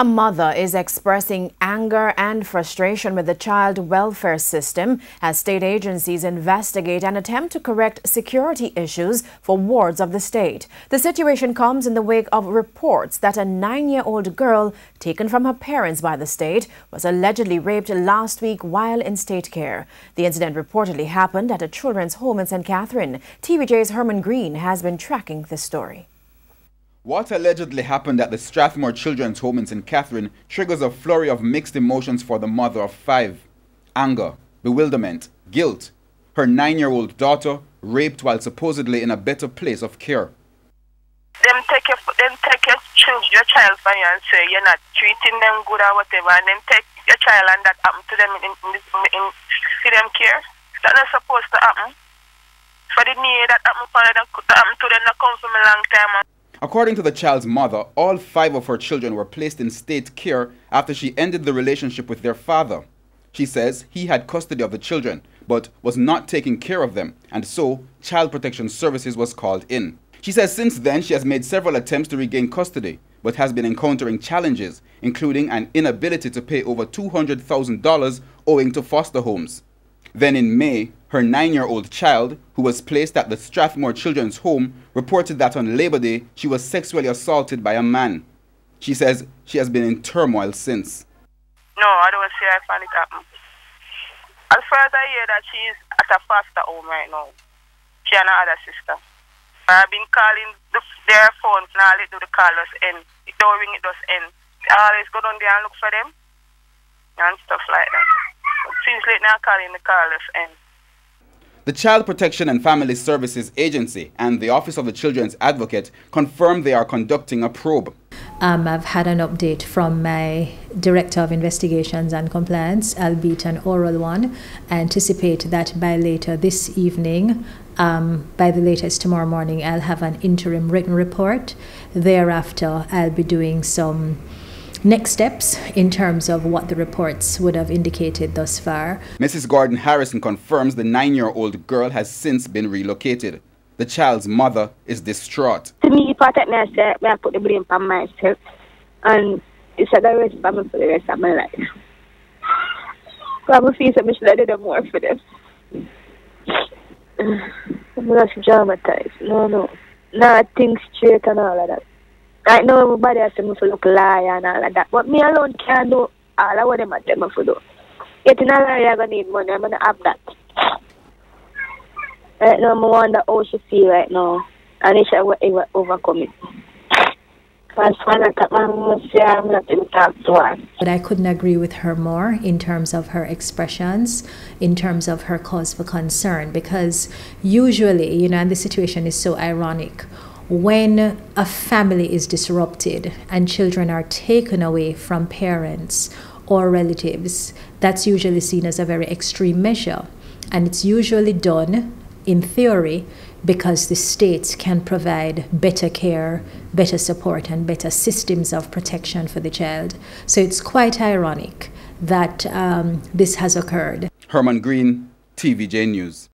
A mother is expressing anger and frustration with the child welfare system as state agencies investigate and attempt to correct security issues for wards of the state. The situation comes in the wake of reports that a 9-year-old girl taken from her parents by the state was allegedly raped last week while in state care. The incident reportedly happened at a children's home in St. Catherine. TVJ's Herman Green has been tracking this story. What allegedly happened at the Strathmore Children's Home in St. Catherine triggers a flurry of mixed emotions for the mother of 5. Anger, bewilderment, guilt. Her 9-year-old daughter raped while supposedly in a better place of care. Them take your child from you and say you're not treating them good or whatever, and then take your child and that happen to them in them care. That's not supposed to happen. For the need that happen to them that come from a long time. According to the child's mother, all 5 of her children were placed in state care after she ended the relationship with their father. She says he had custody of the children, but was not taking care of them, and so Child Protection Services was called in. She says since then she has made several attempts to regain custody, but has been encountering challenges, including an inability to pay over $200,000 owing to foster homes. Then in May, her 9-year-old child, who was placed at the Strathmore Children's Home, reported that on Labor Day she was sexually assaulted by a man. She says she has been in turmoil since. No, I don't see I find it happen. As far as I hear that she's at a foster home right now, she and her other sister. I've been calling their phones now, let do the call us end. It don't ring, it does end. I always go down there and look for them and stuff like that. Since late now calling the callers and the Child Protection and Family Services Agency and the Office of the Children's Advocate confirmed they are conducting a probe. I've had an update from my Director of Investigations and Compliance, albeit an oral one. I anticipate that by later this evening, by the latest tomorrow morning, I'll have an interim written report. Thereafter, I'll be doing some next steps in terms of what the reports would have indicated thus far. Mrs. Gordon Harrison confirms the 9-year-old girl has since been relocated. The child's mother is distraught. To me, part of me, I put the blame on myself, and it's a responsibility for the rest of my life. Because I feel that I should have done more for them. I'm not dramatized. No, I think straight and all of that. Right now, everybody has to look liar and all of that. But me alone can't do all of what them tell me to do. Getting a liar, I'm going to need money. I'm going to have that. Right now, I wonder how she feel right now. And if she will overcome it. Because when I talk to her, I'm not going to talk to her. But I couldn't agree with her more in terms of her expressions, in terms of her cause for concern. Because usually, and the situation is so ironic, when a family is disrupted and children are taken away from parents or relatives, that's usually seen as a very extreme measure. And it's usually done, in theory, because the state can provide better care, better support, and better systems of protection for the child. So it's quite ironic that this has occurred. Herman Green, TVJ News.